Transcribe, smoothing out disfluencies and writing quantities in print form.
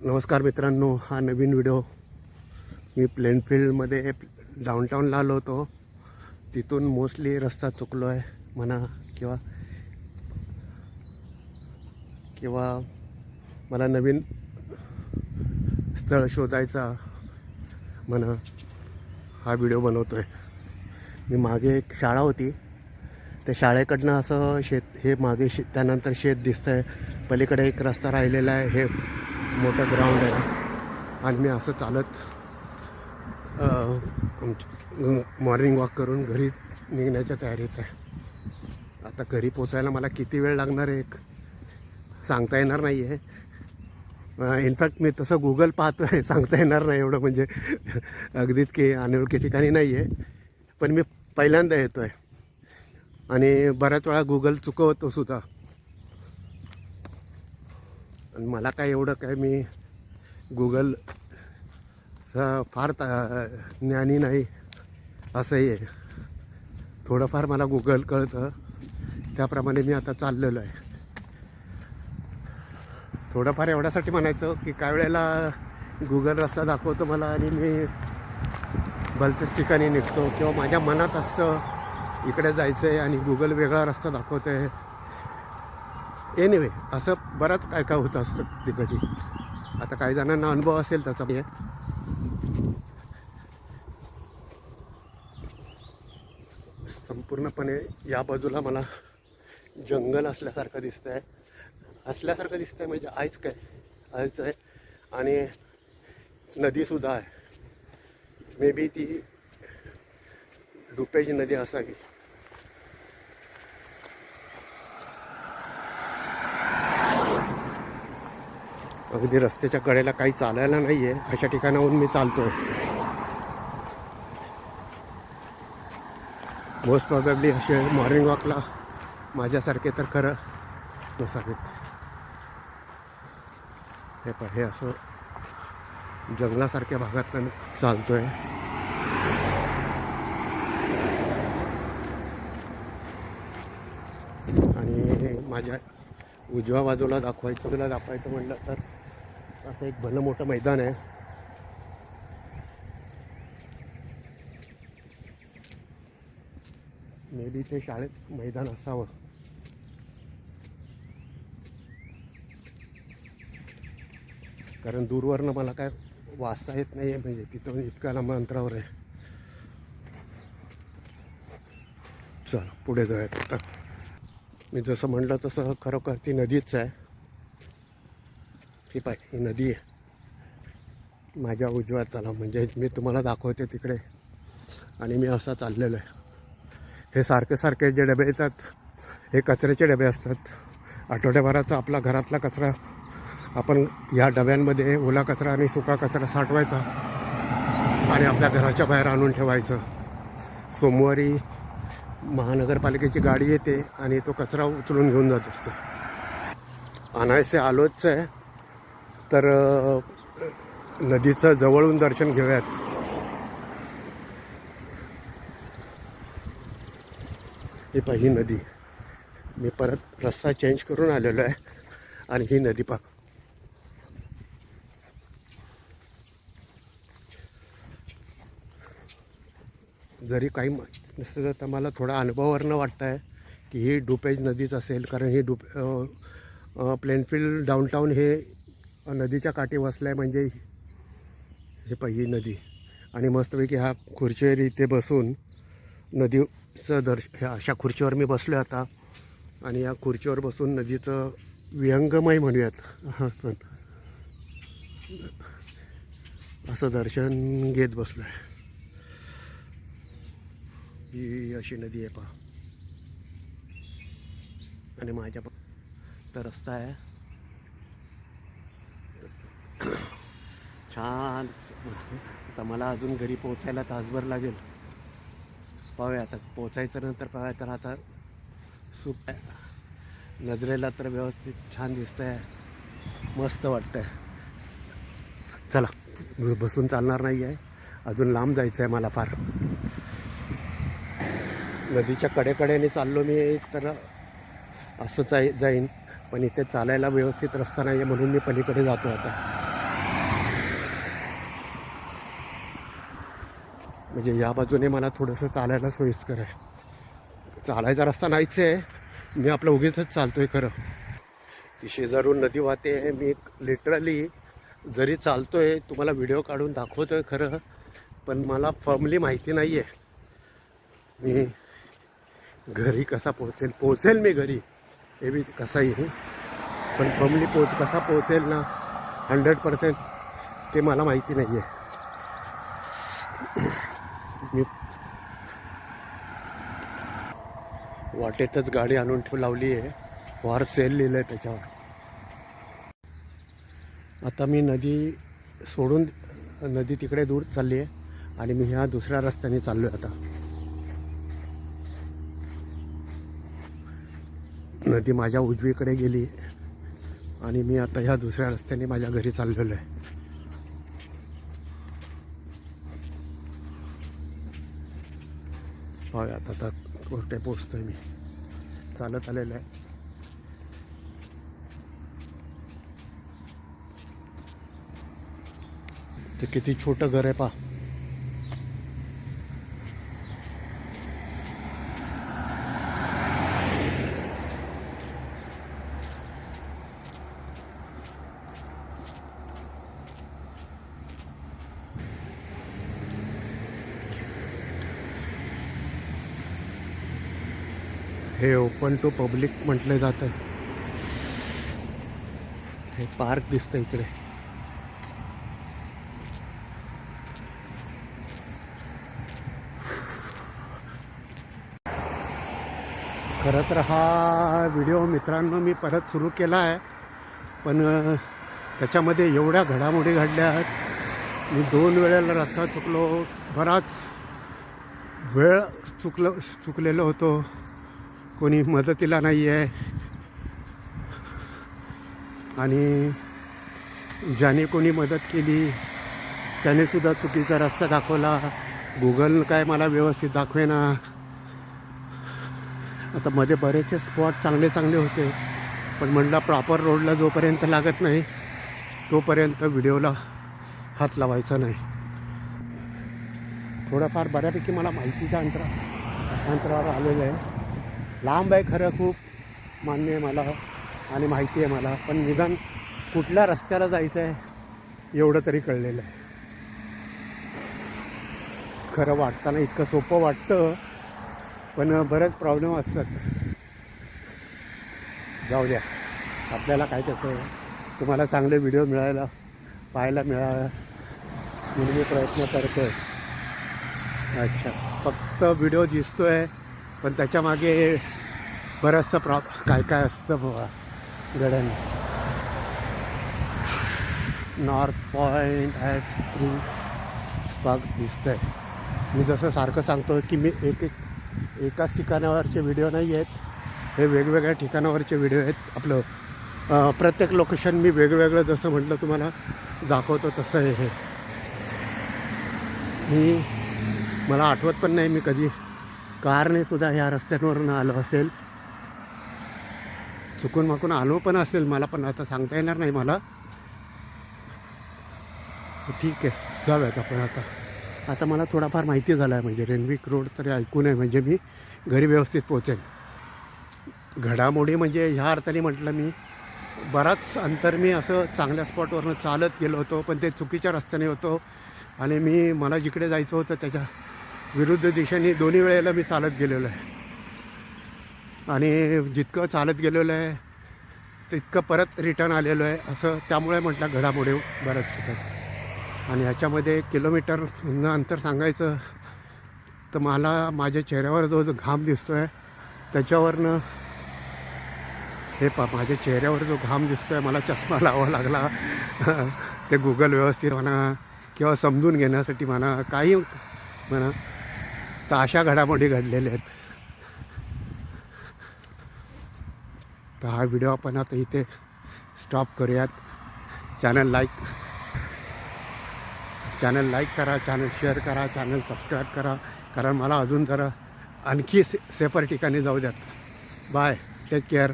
नमस्कार मित्रांनो, हा नवीन व्हिडिओ मी प्लेनफील्डमध्ये डाऊनटाऊनला आलो होतो. तिथून मोस्टली रस्ता चुकलो आहे म्हणा किंवा मला नवीन स्थळ शोधायचा म्हणा हा व्हिडिओ बनवतो आहे. मी मागे एक शाळा होती, त्या शाळेकडनं असं हे मागे त्यानंतर शेत दिसतं आहे. पलीकडे एक रस्ता राहिलेला आहे, हे मोठं ग्राउंड आहे. आणि मी असं चालत मॉर्निंग वॉक करून घरी निघण्याच्या तयारीत आहे. आता घरी पोचायला मला किती वेळ लागणार आहे सांगता येणार नाही आहे. इनफॅक्ट मी तसं गुगल पाहतो आहे, सांगता येणार नाही एवढं, म्हणजे अगदीच की अनोळखी ठिकाणी नाही आहे. पण मी पहिल्यांदा येतो आहे आणि बऱ्याच वेळा गुगल चुकवतो सुद्धा. आणि मला काय एवढं काय मी गुगल फार ज्ञानी नाही असंही आहे. थोडंफार मला गुगल कळतं, त्याप्रमाणे मी आता चाललेलो आहे. थोडंफार एवढ्यासाठी म्हणायचं की काही वेळेला गुगल रस्ता दाखवतो मला आणि मी भलत्याच ठिकाणी निघतो, किंवा माझ्या मनात असतं इकडे जायचं आहे आणि गुगल वेगळा रस्ता दाखवतो आहे. एनिवे असं बरंच काय काय होतं असतं ते कधी. आता काही जणांना अनुभव असेल त्याचा. संपूर्णपणे या बाजूला मला जंगल असल्यासारखं दिसतं आहे म्हणजे आईच आहे. आणि नदीसुद्धा आहे. मे बी ती डुपेज नदी असावी. अगदी रस्त्याच्या कडेला काही चालायला नाही आहे अशा ठिकाणाहून मी चालतो आहे. मोस्ट प्रॉबॅबली असे मॉर्निंग वॉकला माझ्यासारखे तर खरं नसावेत. हे असं जंगलासारख्या भागात चालतो आहे. आणि माझ्या उजव्या बाजूला दाखवायचं म्हटलं तर असं एक भलं मोठं मैदान आहे. मे बी ते शाळेत मैदान असावं. कारण दूरवरनं मला काय वाचता येत नाही आहे, म्हणजे तिथं इतक्या लांब अंतरावर आहे. चला पुढे जाऊयात. आता मी जसं म्हटलं तसं खरोखर ती नदीच आहे. ही ही नदी आहे माझ्या उजव्यात. चला म्हणजे मी तुम्हाला दाखवते तिकडे, आणि मी असा चाललेलो आहे. हे सारखे जे डबे येतात हे कचऱ्याचे डबे असतात. आठवड्याभराचा आपला घरातला कचरा आपण या डब्यांमध्ये ओला कचरा आणि सुका कचरा साठवायचा आणि आपल्या घराच्या बाहेर आणून ठेवायचं. सोमवारी महानगरपालिकेची गाडी येते आणि तो कचरा उचलून घेऊन जात असतो. आणायचे आलोच आहे तर नदीचं जवळून दर्शन घेऊयात. ही नदी. मी परत रस्ता चेंज करून आलेलो आहे आणि ही नदी पहा. जरी काही नसतं तर मला थोडा अनुभवावरनं वाटतं आहे की ही डुपेज नदीच असेल. कारण ही प्लेनफील्ड डाऊनटाऊन हे नदीच्या काठी वसलं आहे. म्हणजे ही नदी. आणि मस्तपैकी हा खुर्चीवर इथे बसून नदीचं अशा खुर्चीवर मी बसलो आता, आणि या खुर्चीवर बसून नदीचं विहंगमय म्हणूयात पण असं दर्शन घेत बसलो आहे. ही अशी नदी आहे पहा. आणि माझ्या तर रस्ता आहे छान. आता मला अजून घरी पोचायला तासभर लागेल. पाहूया आता पोचायचं नंतर पाहूया. तर आता सूप नजरेला तर व्यवस्थित छान दिसतं आहे, मस्त वाटतं आहे. चला बसून चालणार नाही आहे, अजून लांब जायचं आहे मला फार. नदीच्या कडेकडेने चाललो मी तर असंच जाईन, पण इथे चालायला व्यवस्थित रस्ता नाही आहे म्हणून मी पलीकडे जातो आता. म्हणजे या बाजूने मला थोडंसं चालायला सोयीस्कर आहे. चालायचा रस्ता नाहीच आहे, मी आपलं उगीचच चालतो आहे खरं. ती शेजारून नदी वाहते आहे, मी लिटरली जरी चालतो आहे तुम्हाला व्हिडिओ काढून दाखवतो आहे खरं, पण मला फर्मली माहिती नाही आहे मी घरी कसा पोहोचेल मी घरी, हे बी कसाही आहे, पण फर्मली कसा पोहोचेल ना 100% ते मला माहिती नाही आहे. मी वाटेतच गाडी आणून लावली आहे, फॉर सेल लिहिलं आहे त्याच्यावर. आता मी नदी सोडून नदी तिकडे दूर चालली आहे आणि मी ह्या दुसऱ्या रस्त्याने चाललो आहे. आता नदी माझ्या उजवीकडे गेली आणि मी आता ह्या दुसऱ्या रस्त्याने माझ्या घरी चाललेलो आहे. होय, आता कुठे पोचतोय मी, चालत आलेलं आहे. ते किती छोटं घर आहे पहा. हे ओपन टू पब्लिक म्हटलं जातं. हे पार्क दिसतं इकडे. खरं तर हा व्हिडिओ मित्रांनो मी परत सुरू केला आहे, पण त्याच्यामध्ये एवढ्या घडामोडी घडल्या आहेत. मी 2 वेळेला रस्ता चुकलो, बराच वेळ चुकलेलो होतो. कोणी मदतीला नाही आहे आणि ज्याने कोणी मदत केली त्यानेसुद्धा चुकीचा रस्ता दाखवला. गुगल काय मला व्यवस्थित दाखवेना. आता मध्ये बरेचसे स्पॉट चांगले होते, पण म्हटलं प्रॉपर रोडला जोपर्यंत लागत नाही तोपर्यंत व्हिडिओला हात लावायचा नाही. थोडंफार बऱ्यापैकी मला माहितीच्या अंतरावर आलेलं आहे. लांब आहे खरं, खूप मान्य आहे मला आणि माहिती आहे मला, पण निदान कुठल्या रस्त्याला जायचं आहे एवढं तरी कळलेलं आहे. खरं वाटताना इतकं सोपं वाटतं, पण बरेच प्रॉब्लेम असतात. जाऊ द्या, आपल्याला काय त्याचं, तुम्हाला चांगले व्हिडिओ पाहायला मिळाला म्हणून मी प्रयत्न करतो आहे. अच्छा, फक्त व्हिडिओ दिसतो आहे, पण त्याच्यामागे बरंचसं काय असतं बाबा गड्याने. नॉर्थ पॉईंट ॲट स्पार्क दिसतं आहे. मी जसं सारखं सांगतो की मी एकाच ठिकाणावरचे व्हिडिओ नाही आहेत, हे वेगवेगळ्या ठिकाणावरचे व्हिडिओ आहेत. आपलं प्रत्येक लोकेशन मी वेगवेगळं जसं म्हटलं तुम्हाला दाखवतो तसं आहे हे. मला आठवत पण नाही मी कधी कारने सुद्धा ह्या रस्त्यांवरून आलो असेल. चुकून माकून आलो पण असेल, मला पण आता सांगता येणार नाही मला. ठीक आहे, जाऊयात आपण. आता मला थोडाफार माहिती झाला आहे, म्हणजे रेनविक रोड तरी ऐकून आहे, म्हणजे मी घरी व्यवस्थित पोचेन. घडामोडी म्हणजे ह्या अर्थाने म्हटलं, मी बराच अंतर मी असं चांगल्या स्पॉटवरनं चालत गेलो होतो, पण ते चुकीच्या रस्त्याने होतो आणि मला जिकडे जायचं होतं त्याच्या विरुद्ध दिशेने 2 वेळेला मी चालत गेलेलो आहे. आणि जितकं चालत गेलेलो आहे तितकं परत रिटर्न आलेलो आहे असं. त्यामुळे म्हटलं घडामोडी बरंच होतात. आणि ह्याच्यामध्ये किलोमीटरनं अंतर सांगायचं तर मला माझ्या चेहऱ्यावर जो घाम दिसतो आहे त्याच्यावरनं हे माझ्या चेहऱ्यावर जो घाम दिसतो आहे, मला चष्मा लावावा लागला ते गुगल व्यवस्थित म्हणा किंवा समजून घेण्यासाठी म्हणा, काही म्हणा, तर अशा घडामोडी घडलेल्या आहेत. तर हा व्हिडिओ आपण आता इथे स्टॉप करूयात. चॅनल लाईक करा, चॅनल शेअर करा, चॅनल सबस्क्राईब करा, कारण मला अजून जरा आणखी सेफर ठिकाणी जाऊ द्यात. Bye, take care.